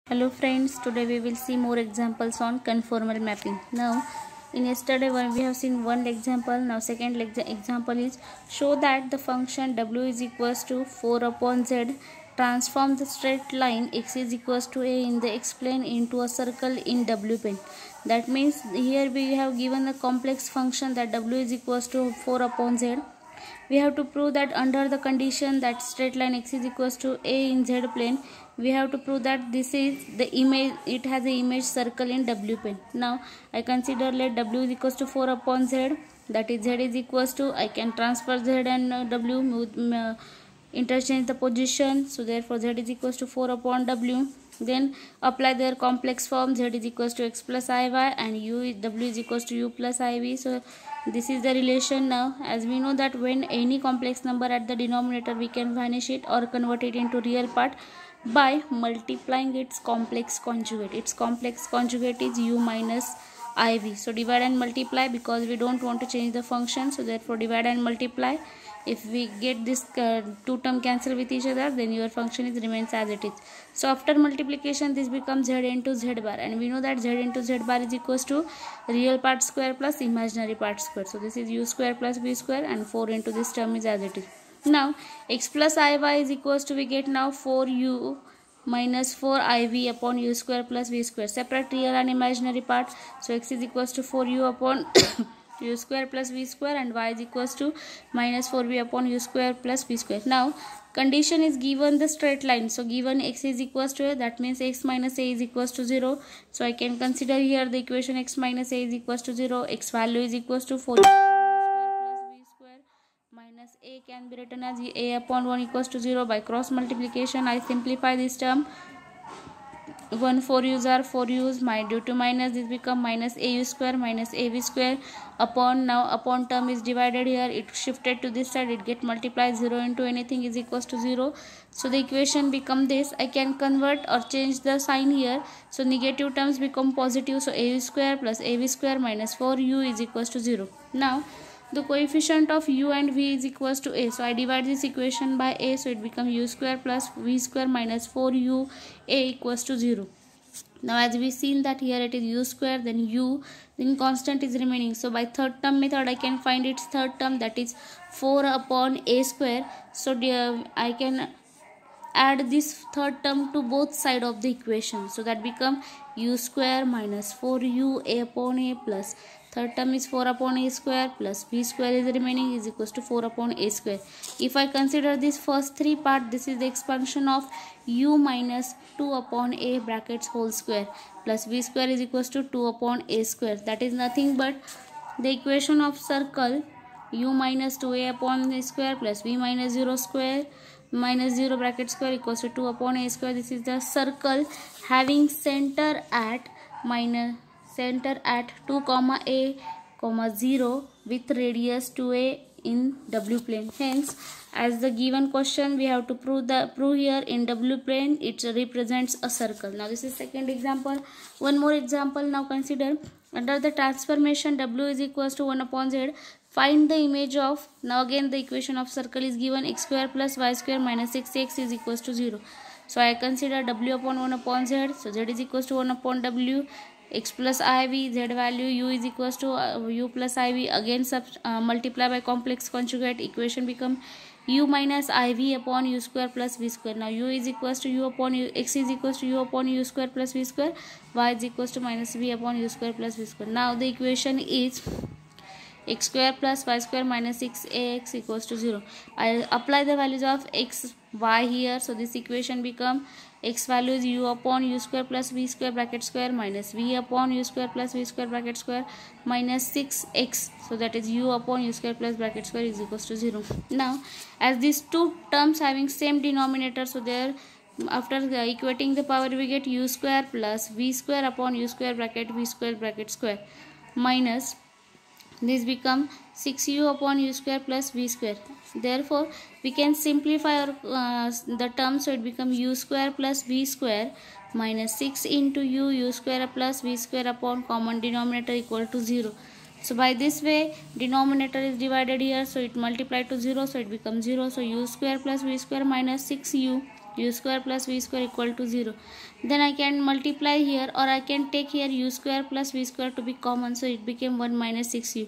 Hello friends, today we will see more examples on conformal mapping. Now, in yesterday one we have seen one example. Now second example is show that the function w is equals to 4 upon z transform the straight line x is equals to a in the x plane into a circle in w plane. That means here we have given a complex function that w is equals to 4 upon z. We have to prove that under the condition that straight line x is equals to a in z plane, we have to prove that this is the image, it has a image circle in w plane. Now I consider let w is equals to 4 upon z, that is z is equals to, I can transfer z and w, interchange the position, so therefore z is equals to 4 upon w. Then apply their complex form, z is equals to x plus iy and w is equals to u plus iv. So this is the relation. Now as we know that when any complex number at the denominator, we can vanish it or convert it into real part by multiplying its complex conjugate. Its complex conjugate is u minus iv. So divide and multiply, because we don't want to change the function, so therefore divide and multiply. If we get this two term cancel with each other, then your function is remains as it is. So after multiplication, this becomes z into z bar, and we know that z into z bar is equals to real part square plus imaginary part square. So this is u square plus v square, and 4 into this term is as it is. Now x plus iy is equals to, we get now 4u minus 4iv upon u square plus v square. Separate real and imaginary part. So x is equals to 4u upon u square plus v square, and y is equals to minus 4v upon u square plus v square. Now condition is given the straight line. So given x is equals to a, that means x minus a is equals to 0. So I can consider here the equation x minus a is equals to 0. X value is equals to 4 minus a can be written as a upon 1 equals to 0. By cross multiplication, I simplify this term. 1 4 u's are 4 u's, due to minus this become minus au square minus av square upon, now upon term is divided here, it shifted to this side, it get multiplied, 0 into anything is equals to 0. So the equation become this. I can convert or change the sign here, so negative terms become positive, so au square plus av square minus 4u is equals to 0. Now the coefficient of u and v is equals to a, so I divide this equation by a, so it becomes u square plus v square minus 4u a equals to 0. Now as we seen that here it is u square, then u, then constant is remaining. So by third term method, I can find its third term, that is 4 upon a square. So I can add this third term to both side of the equation, so that become u square minus 4u a upon a plus third term is 4 upon a square plus v square is remaining is equals to 4 upon a square. If I consider this first three part, this is the expansion of u minus 2 upon a brackets whole square plus v square is equals to 2 upon a square. That is nothing but the equation of circle u minus 2a upon a square plus v minus 0 square minus 0 bracket square equals to 2 upon a square. This is the circle having center at 2 comma a comma 0 with radius 2a in w plane. Hence as the given question, we have to prove here in w plane it represents a circle. Now this is second example. One more example. Now consider under the transformation w is equals to 1 upon z, find the image of, now again the equation of circle is given, x square plus y square minus 6x is equals to 0. So I consider w upon 1 upon z, so z is equals to 1 upon w, x plus iv, z value u is equals to u plus iv, again multiply by complex conjugate, equation become u minus iv upon u square plus v square. Now u is equals to u upon u, x is equals to u upon u square plus v square, y is equals to minus v upon u square plus v square. Now the equation is x square plus y square minus 6ax equals to 0. I apply the values of x, y here, so this equation become x value is u upon u square plus v square bracket square minus v upon u square plus v square bracket square minus 6x, so that is u upon u square plus bracket square is equals to 0. Now as these two terms having same denominator, so there after equating the power, we get u square plus v square upon u square bracket v square bracket square minus this become 6u upon u square plus v square. Therefore we can simplify the term, so it become u square plus v square minus 6 into u square plus v square upon common denominator equal to 0. So by this way denominator is divided here, so it multiplied to 0, so it becomes 0. So u square plus v square minus 6u u square plus v square equal to 0. Then I can multiply here, or I can take here u square plus v square to be common, so it became 1 minus 6u.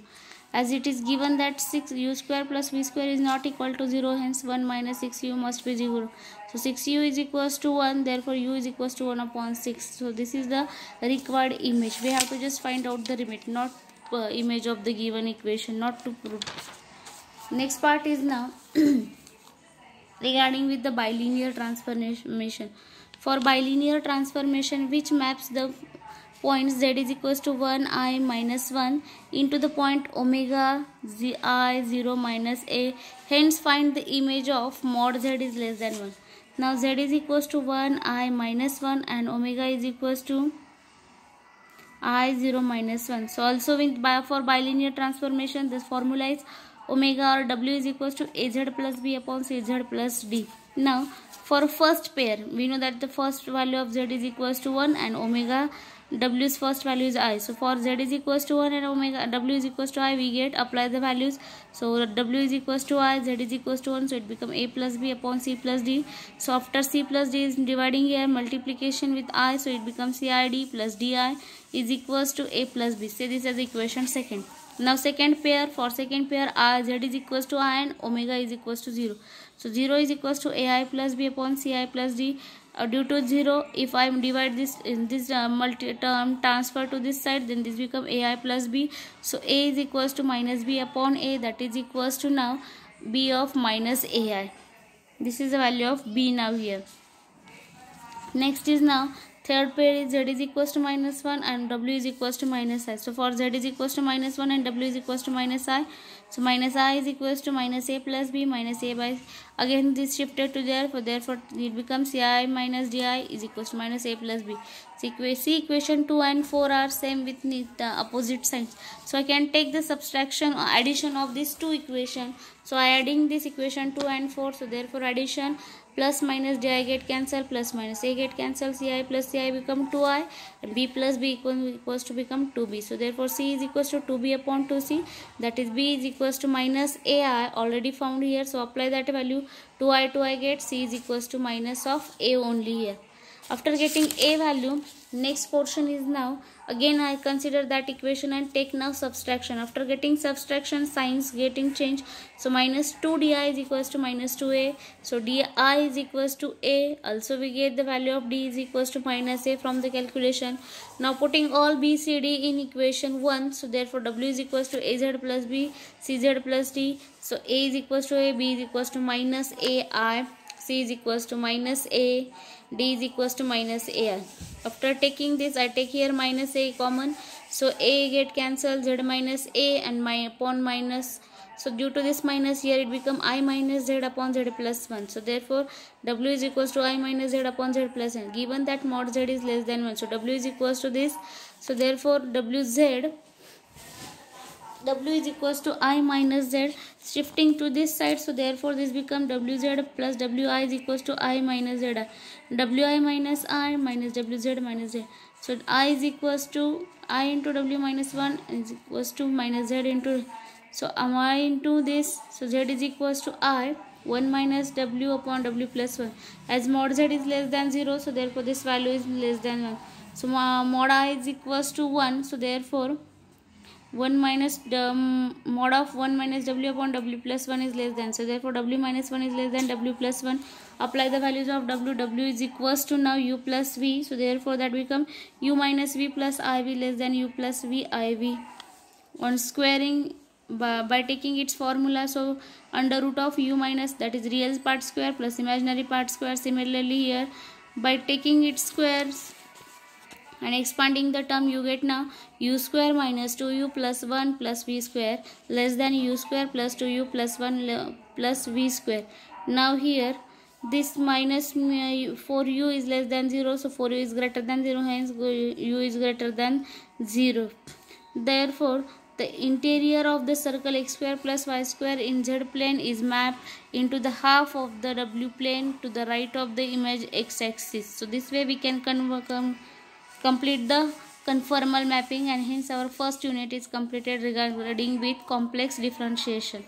As it is given that 6u square plus v square is not equal to 0, hence 1 minus 6u must be 0. So 6u is equals to 1, therefore u is equals to 1 upon 6. So this is the required image. We have to just find out the limit, not image of the given equation, not to prove. Next part is now regarding with the bilinear transformation. For bilinear transformation which maps the point z is equals to 1 I minus 1 into the point omega z I 0 minus a, hence find the image of mod z is less than 1. Now z is equals to 1 I minus 1 and omega is equals to I 0 minus 1. So also for bilinear transformation, this formula is omega or w is equals to az plus b upon cz plus d. Now for first pair, we know that the first value of z is equals to 1 and omega w's first value is I. So for z is equals to 1 and omega w is equals to I, we get apply the values. So w is equals to I, z is equals to 1, so it become a plus b upon c plus d. So after c plus d is dividing here, multiplication with I, so it becomes cid plus di is equals to a plus b. Say this as equation second. Now second pair, for second pair I, z is equals to I and omega is equals to 0. So 0 is equals to ai plus b upon ci plus d. Due to 0, if I divide this in this multi-term transfer to this side, then this become ai plus b. So a is equals to minus b upon a, that is equals to now b of minus ai. This is the value of b now here. Next is now third pair is z is equals to minus 1 and w is equals to minus I. So for z is equals to minus 1 and w is equals to minus I. So minus I is equals to minus a plus b minus a by, again this shifted to there, therefore it becomes ci minus di is equals to minus a plus b. So equation 2 and 4 are same with the opposite signs. So I can take the subtraction or addition of these two equations. So I adding this equation 2 and 4, so therefore addition plus minus di get cancel, plus minus a get cancel, ci plus ci become 2i and b plus b equals to become 2b. So therefore c is equals to 2b upon 2c, that is b is equals to minus ai already found here. So apply that value, 2i get, c is equals to minus of a only here. After getting a value, next portion is now again I consider that equation and take now subtraction. After getting subtraction, signs getting changed. So minus 2 di is equals to minus 2a. So di is equals to a. Also we get the value of d is equals to minus a from the calculation. Now putting all b, c, d in equation 1. So therefore w is equals to az plus b, cz plus d. So a is equals to a, b is equals to minus ai, c is equals to minus a, d is equals to minus ai. After taking this, I take here minus a common, so a get cancelled, z minus a and my upon minus. So due to this minus here, it become I minus z upon z plus 1. So therefore w is equals to I minus z upon z plus 1, given that mod z is less than 1. So w is equals to this. So therefore w is equals to I minus z, shifting to this side. So therefore this become wz plus wi is equals to I minus z, wi minus I minus wz minus z. So I is equals to I into w minus 1 is equals to minus z into, so am I into this, so z is equals to I 1 minus w upon w plus 1. As mod z is less than 0, so therefore this value is less than 1. So mod I is equals to 1, so therefore 1 minus the mod of 1 minus w upon w plus 1 is less than, so therefore w minus 1 is less than w plus 1. Apply the values of w is equals to now u plus v, so therefore that become u minus v plus iv less than u plus v iv. On squaring by taking its formula, so under root of u minus, that is real part square plus imaginary part square. Similarly here by taking its squares and expanding the term, you get now u square minus 2u plus 1 plus v square less than u square plus 2u plus 1 plus v square. Now here this minus 4u is less than 0, so 4u is greater than 0, hence u is greater than 0. Therefore the interior of the circle x square plus y square in z plane is mapped into the half of the w plane to the right of the image x axis. So this way we can complete the conformal mapping, and hence our first unit is completed regarding with complex differentiation.